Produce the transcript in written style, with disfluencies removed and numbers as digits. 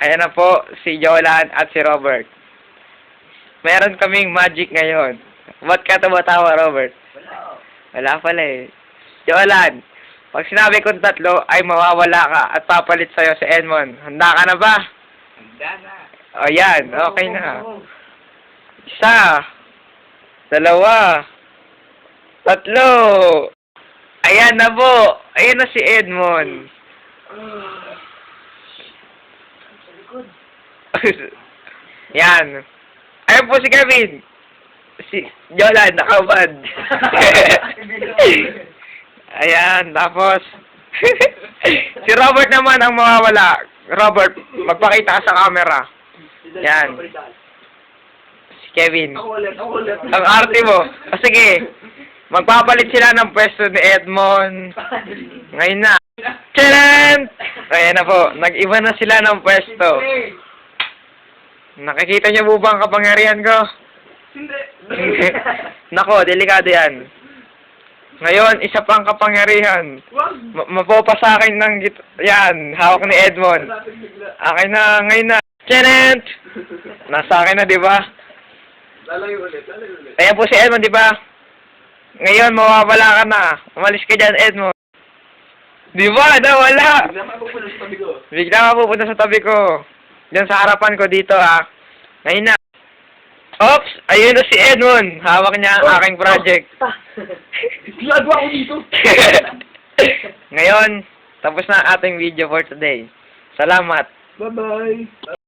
Ayan na po, si Jolan at si Robert. Meron kaming magic ngayon. Ba't ka tumatawa, Robert? Wala pala eh. Jolan, pag sinabi kong tatlo, ay mawawala ka at papalit sa'yo si Edmond. Handa ka na ba? Handa na. O yan, okay na. Isa. Dalawa. Tatlo. Ayan na po. Ayan na si Edmond. Yan. Ayun po si Kevin. Si Jolan, nakabad. Ayan, tapos si Robert naman ang mawawala. Robert, magpakita ka sa camera. Yan. Si Kevin. Ako ulit. Ang arte mo. O sige, magpapalit sila ng pwesto ni Edmond. Ngayon na. Tcharam! Ayan na po, nag-iba na sila ng pwesto. Nakikita niyo po ba ang kapangyarihan ko? Hindi. Nako, delikado yan. Ngayon, isa pang kapangyarihan. Mapopa sa akin ng yan, hawak ni Edmond. Akin na, ngayon na. Tcharam! Nasa akin na, di ba? Lalayo ulit. Ayan po si Edmond, di ba? Ngayon, mawawala ka na. Umalis ka dyan, Edmond. Di ba? Nawala! Bigla mapupunta sa tabi ko. Bigla mapupunta sa tabi ko. Diyan sa harapan ko dito, ha. Ngayon na. Oops! Ayun na si Edmond. Hawak niya ang aking project. Ginagawa ko dito. Ngayon, tapos na ang ating video for today. Salamat. Bye-bye.